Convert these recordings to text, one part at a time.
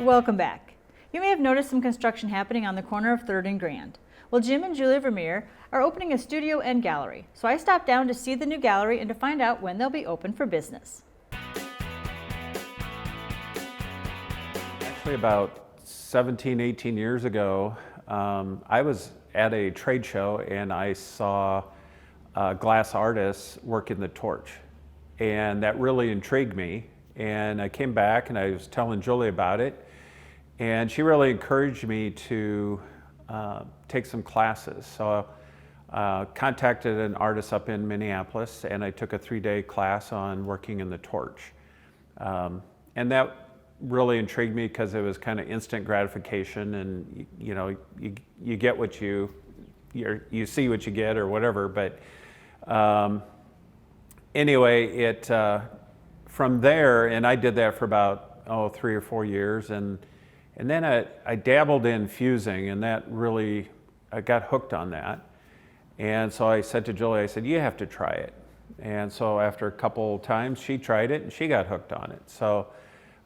Welcome back. You may have noticed some construction happening on the corner of 3rd and Grand. Well, Jim and Julia Vermeer are opening a studio and gallery, so I stopped down to see the new gallery and to find out when they'll be open for business. Actually, about 17, 18 years ago, I was at a trade show and I saw glass artists working the torch, and that really intrigued me. And I came back and I was telling Julie about it, and she really encouraged me to take some classes. So contacted an artist up in Minneapolis, and I took a 3-day class on working in the torch. And that really intrigued me because it was kind of instant gratification, and you get what you see what you get or whatever. But anyway, it from there, and I did that for about 3 or 4 years, and then I dabbled in fusing, and that really, I got hooked on that. And so I said to Julie, I said, you have to try it. And so after a couple times, she tried it and she got hooked on it. So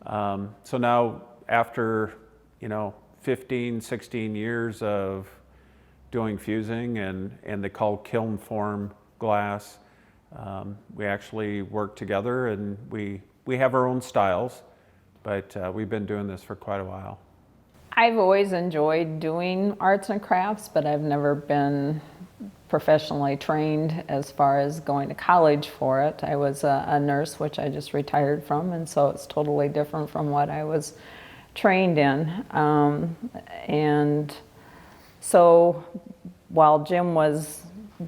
so now after 15, 16 years of doing fusing, and they call kiln form glass, we actually work together, and we have our own styles, but we've been doing this for quite a while. I've always enjoyed doing arts and crafts, but I've never been professionally trained as far as going to college for it. I was a nurse, which I just retired from, and so it's totally different from what I was trained in. And so while Jim was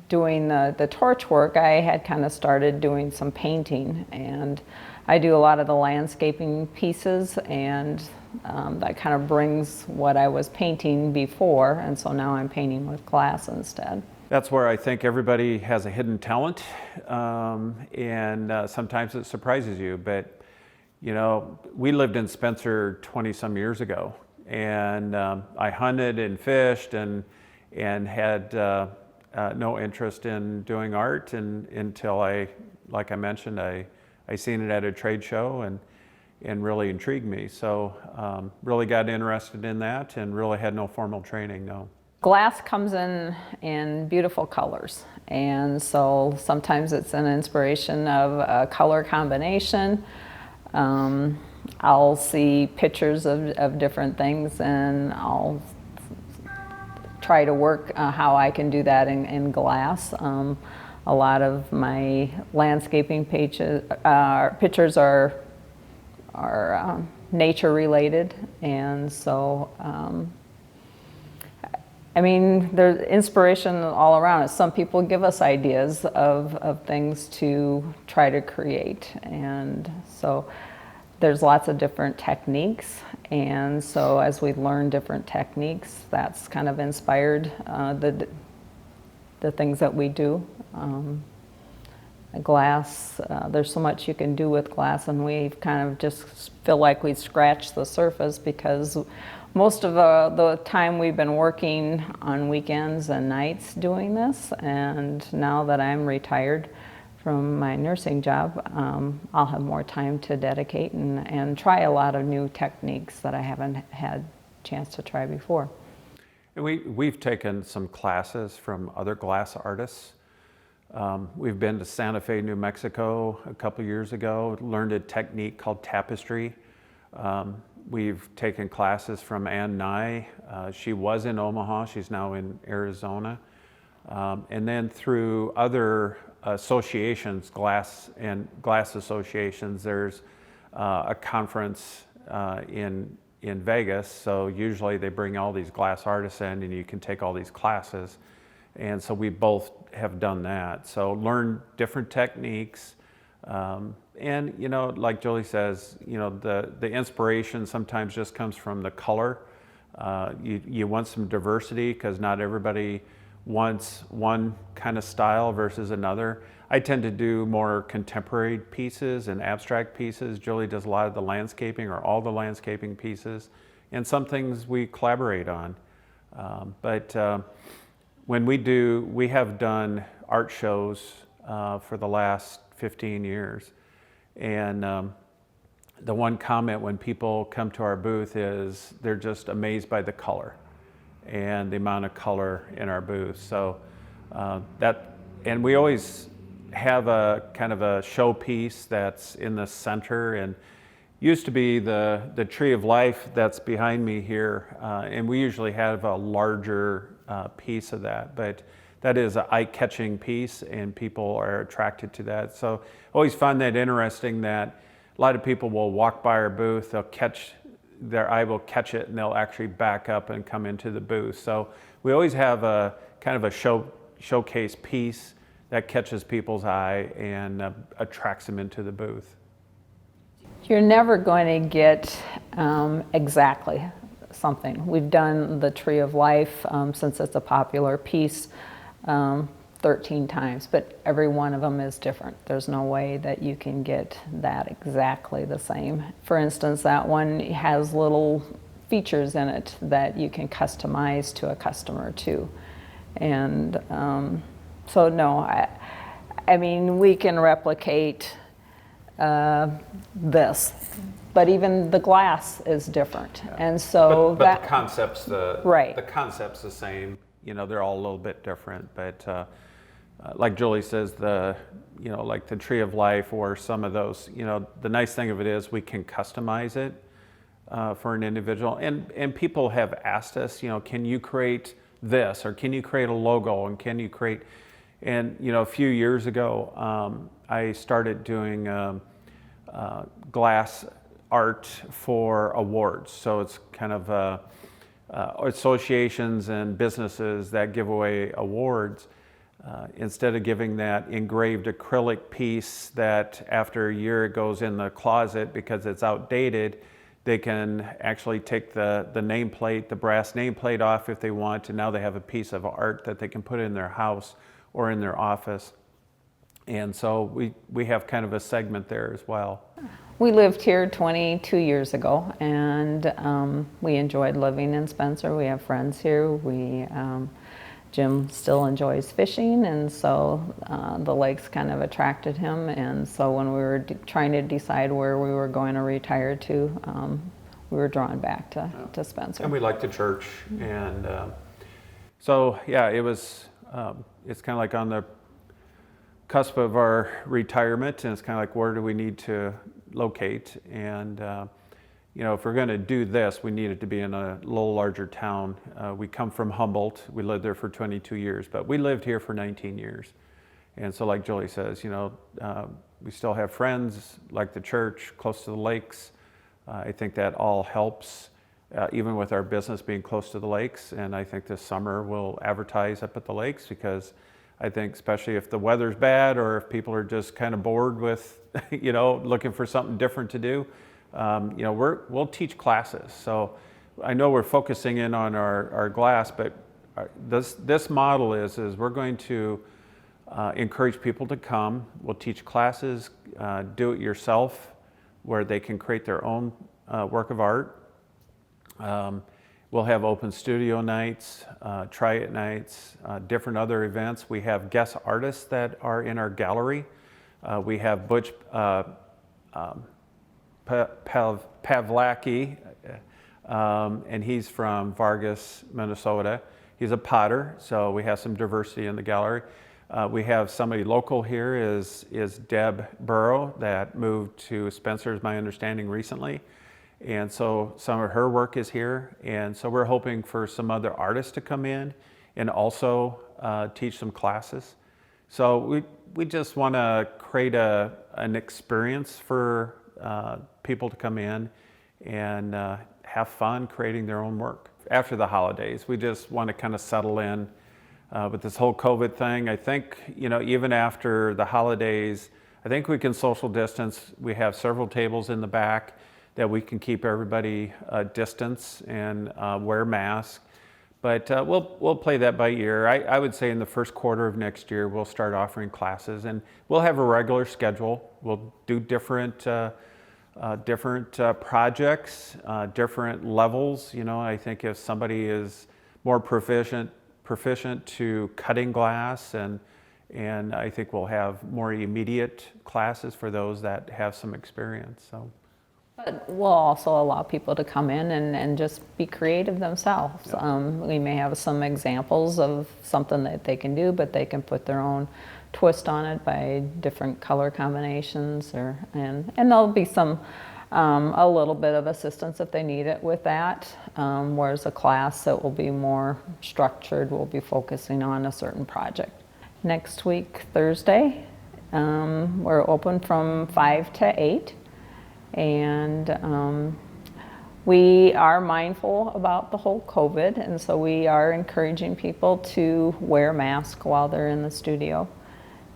doing the torch work, I had kind of started doing some painting, and I do a lot of the landscaping pieces, and that kind of brings what I was painting before, and so now I'm painting with glass instead. That's where I think everybody has a hidden talent, and sometimes it surprises you. But we lived in Spencer 20 some years ago, and I hunted and fished and had no interest in doing art until like I mentioned, I seen it at a trade show and really intrigued me. So really got interested in that and really had no formal training, no. Glass comes in beautiful colors, and so sometimes it's an inspiration of a color combination. I'll see pictures of different things, and I'll try to work how I can do that in glass. A lot of my landscaping pictures are nature related, and so I mean, there's inspiration all around us. Some people give us ideas of things to try to create, and so there's lots of different techniques, and so as we learn different techniques, that's kind of inspired the things that we do. Glass, there's so much you can do with glass, and we kind of just feel like we scratched the surface, because most of the time we've been working on weekends and nights doing this, and now that I'm retired from my nursing job, I'll have more time to dedicate and try a lot of new techniques that I haven't had a chance to try before. And we've taken some classes from other glass artists. We've been to Santa Fe, New Mexico a couple years ago, learned a technique called tapestry. We've taken classes from Ann Nye. She was in Omaha, she's now in Arizona. And then through other associations, glass associations, there's a conference in Vegas. So usually they bring all these glass artists in, and you can take all these classes. And so we both have done that. So learn different techniques. And like Julie says, the inspiration sometimes just comes from the color. You want some diversity, because not everybody wants one kind of style versus another. I tend to do more contemporary pieces and abstract pieces. Julie does a lot of the landscaping, or all the landscaping pieces, and some things we collaborate on. But when we have done art shows for the last 15 years. And the one comment when people come to our booth is they're just amazed by the color and the amount of color in our booth. So and we always have a kind of a showpiece that's in the center, and used to be the tree of life that's behind me here, and we usually have a larger piece of that, but that is an eye-catching piece and people are attracted to that. So always find that interesting that a lot of people will walk by our booth, their eye will catch it and they'll actually back up and come into the booth. So we always have a kind of a showcase piece that catches people's eye and attracts them into the booth. You're never going to get exactly something. We've done the Tree of Life since it's a popular piece 13 times, but every one of them is different. There's no way that you can get that exactly the same. For instance, that one has little features in it that you can customize to a customer too. And so no, I mean, we can replicate this, but even the glass is different. Yeah. And so but the concept's right. The concept's the same. You know, they're all a little bit different, but like Julie says, like the Tree of Life or some of those, the nice thing of it is we can customize it for an individual. And people have asked us, can you create this, or can you create a logo, and can you create, and a few years ago, I started doing glass art for awards. So it's kind of associations and businesses that give away awards. Instead of giving that engraved acrylic piece that after a year it goes in the closet because it's outdated, they can actually take the nameplate, the brass nameplate off if they want, and now they have a piece of art that they can put in their house or in their office. And so we have kind of a segment there as well. We lived here 22 years ago, and we enjoyed living in Spencer. We have friends here. Jim still enjoys fishing, and so the lakes kind of attracted him. And so when we were trying to decide where we were going to retire to, we were drawn back to Spencer. And we liked the church, and so yeah, it was. It's kind of like on the cusp of our retirement, and it's kind of like, where do we need to locate? And if we're going to do this, we need it to be in a little larger town. We come from Humboldt. We lived there for 22 years, but we lived here for 19 years. And so like Julie says, we still have friends, like the church, close to the lakes. I think that all helps, even with our business being close to the lakes. And I think this summer we'll advertise up at the lakes, because I think especially if the weather's bad or if people are just kind of bored with, looking for something different to do, we'll teach classes. So I know we're focusing in on our glass, but this model is we're going to encourage people to come. We'll teach classes, do it yourself, where they can create their own work of art. We'll have open studio nights, try it nights, different other events. We have guest artists that are in our gallery. We have Butch Pavlaki, and he's from Vargas, Minnesota. He's a potter, so we have some diversity in the gallery. We have somebody local here is Deb Burrow, that moved to Spencer, is my understanding, recently. And so some of her work is here. And so we're hoping for some other artists to come in and also teach some classes. So we just want to create an experience for people to come in and have fun creating their own work. After the holidays, we just want to kind of settle in with this whole COVID thing. I think, even after the holidays, I think we can social distance. We have several tables in the back that we can keep everybody distance and wear masks. But we'll play that by ear. I would say in the first quarter of next year, we'll start offering classes, and we'll have a regular schedule. We'll do different projects, different levels. I think if somebody is more proficient to cutting glass, and I think we'll have more immediate classes for those that have some experience. So. But we'll also allow people to come in and just be creative themselves. Yeah. We may have some examples of something that they can do, but they can put their own twist on it by different color combinations, and there'll be some a little bit of assistance if they need it with that. Whereas a class that will be more structured will be focusing on a certain project. Next week, Thursday, we're open from 5 to 8. And we are mindful about the whole COVID, and so we are encouraging people to wear masks while they're in the studio.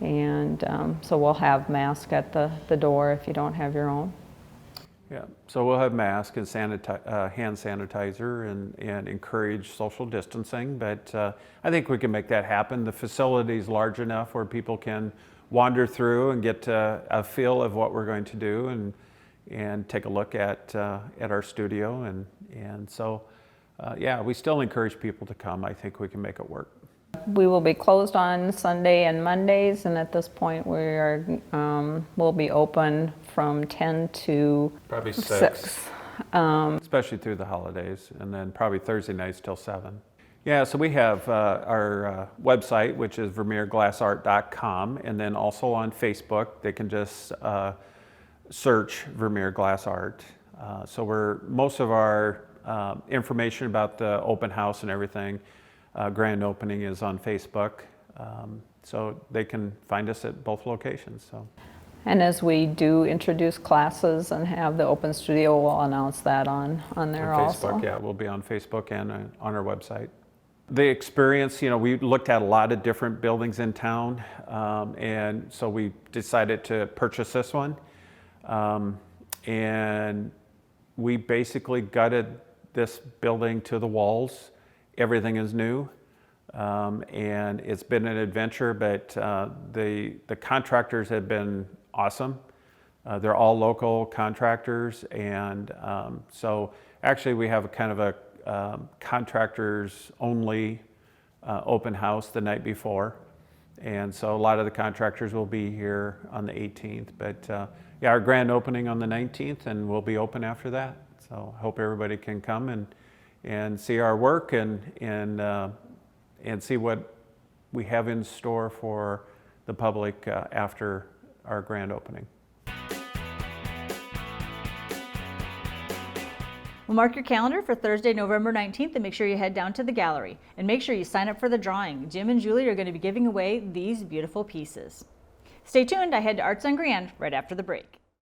And so we'll have masks at the door if you don't have your own. Yeah, so we'll have masks and hand sanitizer and encourage social distancing, but I think we can make that happen. The facility's large enough where people can wander through and get a feel of what we're going to do and take a look at our studio, and so yeah, we still encourage people to come. I think we can make it work. We will be closed on Sunday and Mondays, and at this point we'll be open from 10 to Probably 6. Especially through the holidays, and then probably Thursday nights till 7. Yeah, so we have our website, which is vermeerglassart.com, and then also on Facebook, they can just search Vermeer Glass Art. So most of our information about the open house and everything, grand opening, is on Facebook. So they can find us at both locations. So. And as we do introduce classes and have the open studio, we'll announce that on there on also. Facebook, yeah, we'll be on Facebook and on our website. The experience, we looked at a lot of different buildings in town, and so we decided to purchase this one. And we basically gutted this building to the walls. Everything is new, and it's been an adventure, but the contractors have been awesome. They're all local contractors, and so actually we have a kind of a contractors only open house the night before, and so a lot of the contractors will be here on the 18th, but yeah, our grand opening on the 19th, and we'll be open after that. So I hope everybody can come and see our work and see what we have in store for the public after our grand opening. Well, mark your calendar for Thursday, November 19th, and make sure you head down to the gallery. And make sure you sign up for the drawing. Jim and Julie are going to be giving away these beautiful pieces. Stay tuned. I head to Arts on Grand right after the break.